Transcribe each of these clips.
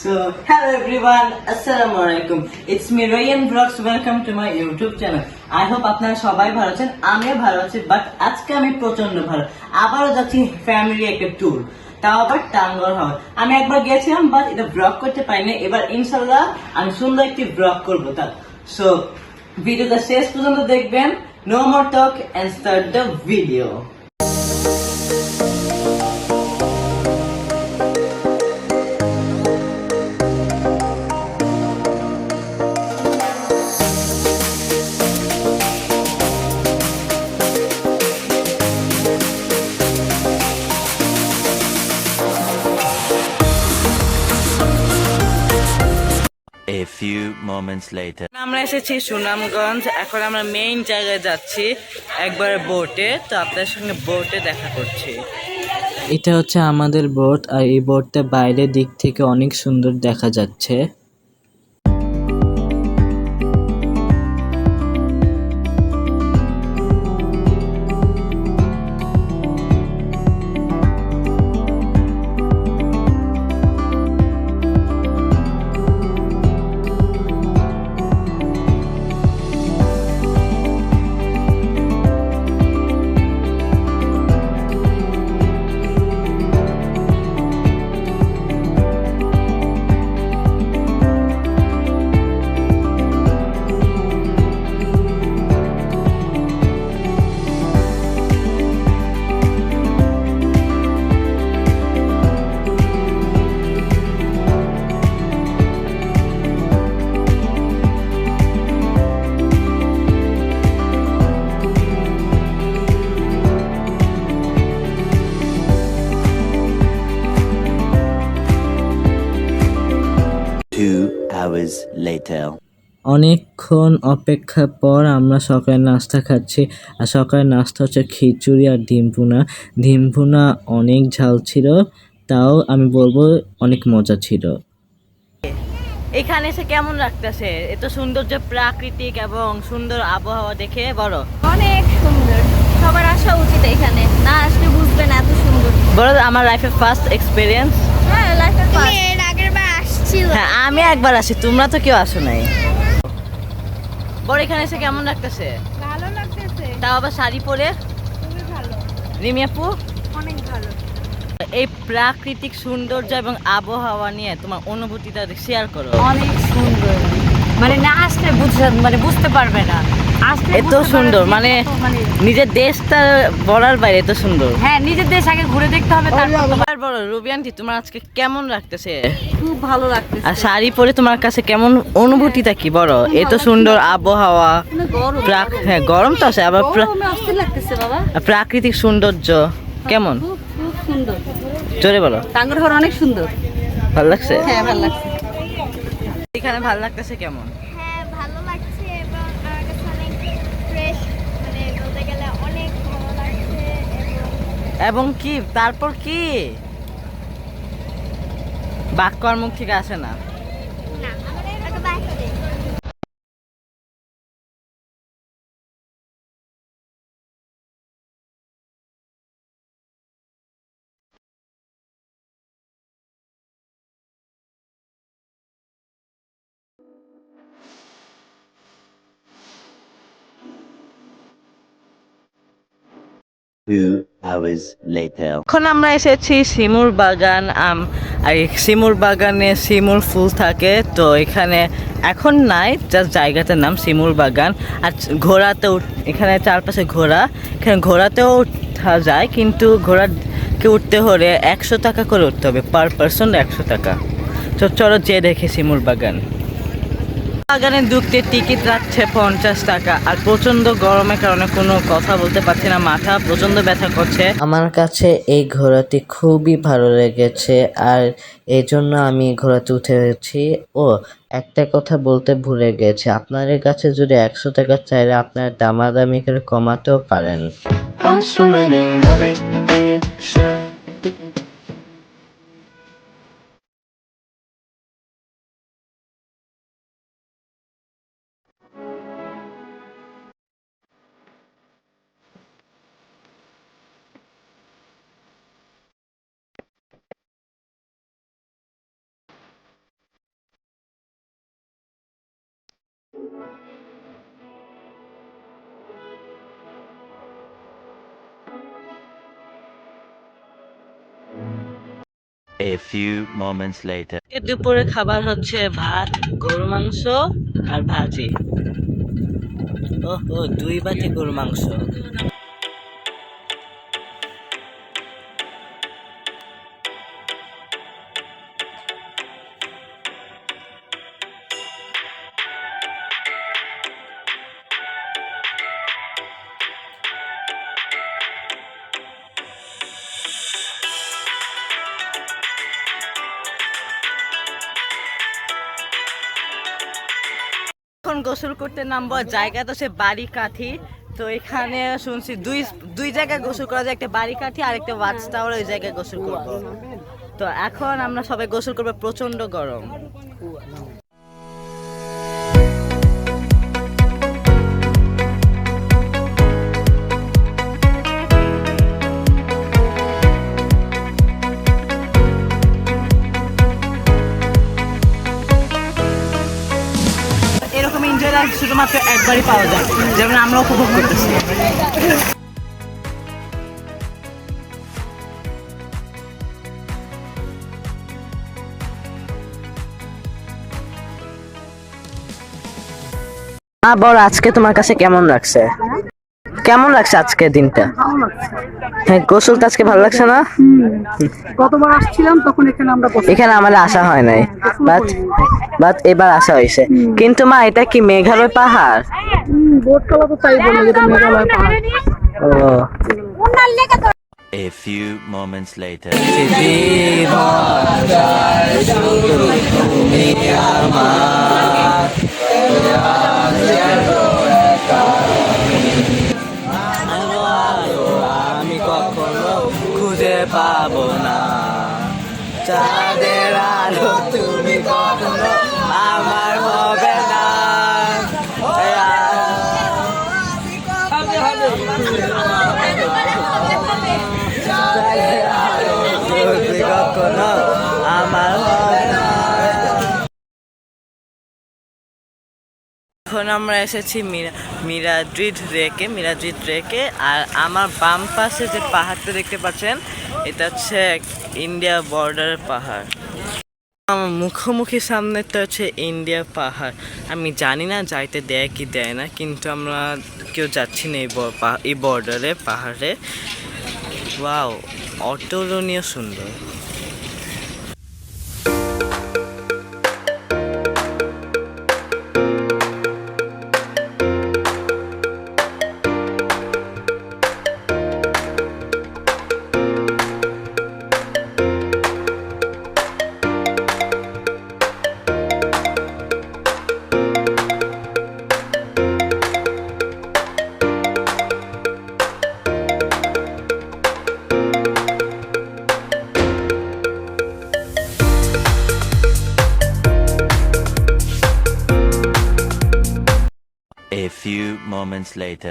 So, hello everyone, Assalamualaikum. It's me Ryan Vlogs. Welcome to my YouTube channel. I hope আপনারা সবাই ভালো আছেন, আমিও ভালো আছি, বাট আজকে আমি প্রচন্ড ভালো। আবারও যাচ্ছি ফ্যামিলি একটা ট্যুর, তাও আবার টাঙ্গর হাওর। আমি একবার গিয়েছিলাম, বাট এটা ব্লগ করতে পারিনি। এবার ইনশাল্লাহ আমি সুন্দর একটি ব্লগ করবো। তা সো ভিডিওটা শেষ পর্যন্ত দেখবেন। No more talk and start the video. A few moments later. আমরা এসেছি সুনামগঞ্জ। এখন আমরা মেইন জায়গায় যাচ্ছি একবার বোটে। তো আপনার সঙ্গে বোটে দেখা করছি। এটা হচ্ছে আমাদের বোট, আর এই বোটটা বাইরের দিক থেকে অনেক সুন্দর দেখা যাচ্ছে। Hours later. অনেকক্ষণ অপেক্ষার পর আমরা সকালে নাস্তা খাচ্ছি। আর সকালের নাস্তা হচ্ছে খিচুড়ি আর ডিম ভুনা। ডিম ভুনা অনেক ঝাল ছিল, তাও আমি বলবো অনেক মজা ছিল। এখানে এসে কেমন লাগতেছে? এত সৌন্দর্য, প্রাকৃতিক এবং সুন্দর আবহাওয়া দেখে বড় অনেক সুন্দর। সবার আসা উচিত এখানে, না আসলে বুঝবেন এত সুন্দর। বড় আমার লাইফের ফার্স্ট এক্সপিরিয়েন্স। হ্যাঁ, লাইফের ফার্স্ট। এর আগের বার আসছিল। হ্যাঁ, আমি একবার আসি, তোমরা তো কেউ আসো নাই। বড় এখানে এসে কেমন লাগতেছে? ভালো লাগতেছে, তাও আবার শাড়ি পরে। খুবই ভালো, রিমি আপু, অনেক ভালো। এই প্রাকৃতিক সৌন্দর্য এবং আবহাওয়া নিয়ে তোমার অনুভূতিটা শেয়ার করো। অনেক সুন্দর, মানে না আসলে বুঝতে পারবে না। আসলে এত সুন্দর, মানে নিজের দেশটা বলার বাইরে এত সুন্দর। হ্যাঁ, নিজের দেশ আগে ঘুরে দেখতে হবে, তারপর। বলো রুবি আন্টি, তোমার আজকে কেমন লাগতেছে? খুব ভালো লাগতেছে। আর শাড়ি পরে তোমার কাছে কেমন অনুভূতিটা কি? বড় এত সুন্দর আবহাওয়া, হ্যাঁ গরম তো আছে, আবার অস্থির লাগতেছে বাবা। প্রাকৃতিক সৌন্দর্য কেমন? খুব খুব সুন্দর। জোরে বলো। টাঙ্গুর হাওর অনেক সুন্দর। ভালো লাগছে? হ্যাঁ, ভালো লাগছে। এখানে ভালো লাগতেছে কেমন? হ্যাঁ, ভালো লাগছে এবং আমার কাছে অনেক ফ্রেশ, মানে বলতে গেলে অনেক ভালো লাগছে। এবং কি তারপর কি বাক্য আর মুখ থেকে আসে না। না, আমাদের একটা বাইক আছে। Two hours later. এখন আমরা এসেছি শিমুর বাগান। আর এই শিমুর বাগানে শিমুর ফুল থাকে, তো এখানে এখন নাই, জাস্ট জায়গাটার নাম শিমুর বাগান। আর ঘোড়াতেও, এখানে চারপাশে ঘোড়া, এখানে ঘোড়াতেও উঠা যায়, কিন্তু ঘোড়াকে উঠতে হলে 100 টাকা করে উঠতে হবে, পার পারসন 100 টাকা। তো চলো যে দেখে শিমুর বাগান। বাগানে ঢুকতে টিকিট রাখছে 50 টাকা। আর প্রচন্ড গরমের কারণে কোনো কথা বলতে পারছি না, মাথা প্রচন্ড ব্যথা করছে। আমার কাছে এই ঘোড়াটি খুবই ভালো লেগেছে, আর এই জন্য আমি ঘোড়াতে উঠেছি। ও একটা কথা বলতে ভুলে গেছি, আপনাদের কাছে যদি 100 টাকা চাইলে আপনারা দামাদামি করে কমাতেও পারেন। I'm swimming in the ocean. A few moments later. দুপুরে খাবার হচ্ছে ভাত, গরু মাংস আর ভাজি। ওহো, 2 বাটি গরু মাংস। এখন গোসল করতে নামবো, জায়গা তো সে বাড়ি কাঠি। তো এখানে শুনছি দুই জায়গায় গোসল করা যায়, একটা বাড়ি কাঠি আর একটা ওয়াচ টাওয়ার, ওই জায়গায় গোসল করবো। তো এখন আমরা সবাই গোসল করবো, প্রচন্ড গরম। এরকম এনজয় শুধুমাত্র একবারই পাওয়া যায়, যেমন আমরা উপভোগ করতেছি। বল, আজকে তোমার কাছে কেমন লাগছে? কেমন লাগছে আজকে দিনটা? হ্যাঁ, গোসলটা আজকে ভালো লাগছে না? গতবার আসছিলাম তখন এখানে আমাদের আসা হয় নাই, বাট এবার আসা হয়েছে। কিন্তু মা, এটা কি মেঘালয় পাহাড়? বোট কালা তো তাই বললো যেটা মেঘালয় পাহাড়। ও, A few moments later. আমি কখনো খুঁজে পাবো না চাঁদের আলো, তুমি কখনো আমার হবে না। তুমি কখনো আমার হবে না। এখন আমরা এসেছি মিরাদ্রিদ রেকে। আর আমার বাম পাশে যে পাহাড়টা দেখতে পাচ্ছেন, এটা হচ্ছে ইন্ডিয়া বর্ডার পাহাড়। আমার মুখোমুখি সামনেটা হচ্ছে ইন্ডিয়া পাহাড়। আমি জানি না যাইতে দেয় কি দেয় না, কিন্তু আমরা কেউ যাচ্ছি না এই বর্ডারে পাহাড়ে। ওয়াও, অতুলনীয় সুন্দর। A few moments later.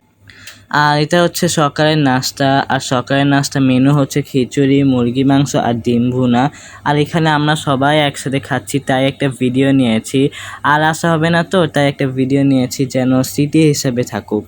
আর এটা হচ্ছে সকালের নাস্তা। আর সকালের নাস্তা মেনু হচ্ছে খিচুড়ি, মুরগি মাংস আর ডিম ভুনা। আর এখানে আমরা সবাই একসাথে খাচ্ছি, তাই একটা ভিডিও নিয়েছি। আর আসা হবে না, তো তাই একটা ভিডিও নিয়েছি যেন স্মৃতি হিসেবে থাকুক।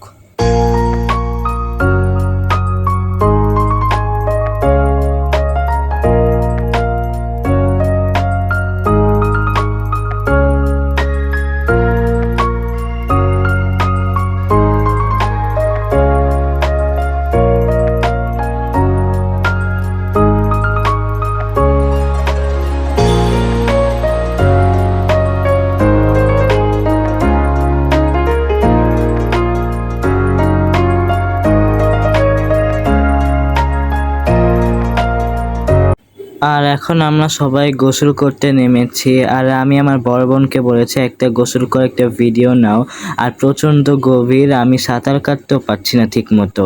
আর এখন আমরা সবাই গোসল করতে নেমেছি। আর আমি আমার বড় বোনকে বলেছি একটা গোসল করে একটা ভিডিও নাও। আর প্রচণ্ড গভীর, আমি সাঁতার কাটতেও পারছি না ঠিক মতো।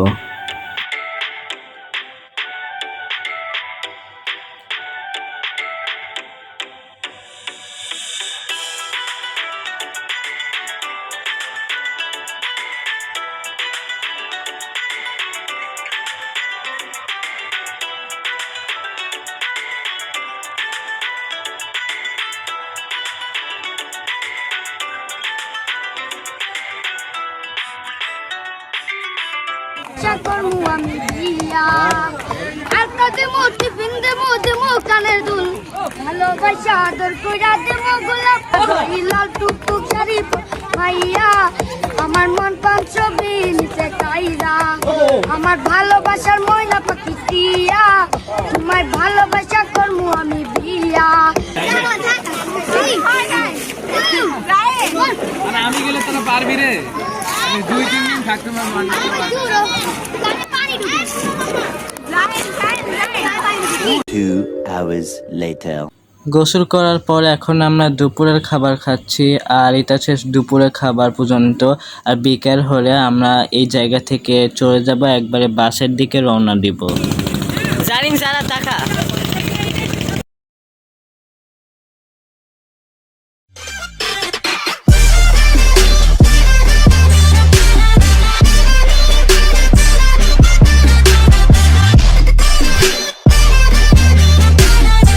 আমি দিয়া আর কাজে মধ্যে পিন্দে মধ্যে কানের দুল ভালোবাসা আদর কইরা দেবো গোলাপ লাল টুকটুক শাড়ি ভাইয়া আমার মন পান ছবি নিচে কাইরা আমার ভালোবাসার ময়না পাখি টিয়া তোমায় ভালোবাসা করবো আমি বিয়া আমি গেলে তোরা পারবি রে 2-3 দিন থাকতে পারবো না 2 hours later. গোসল করার পর এখন আমরা দুপুরের খাবার খাচ্ছি আর এটা শেষ দুপুরের খাবার পর্যন্ত। আর বিকেল হলে আমরা এই জায়গা থেকে চলে যাব একবারে বাসের দিকে রওনা দিব। জানিন যারা টাকা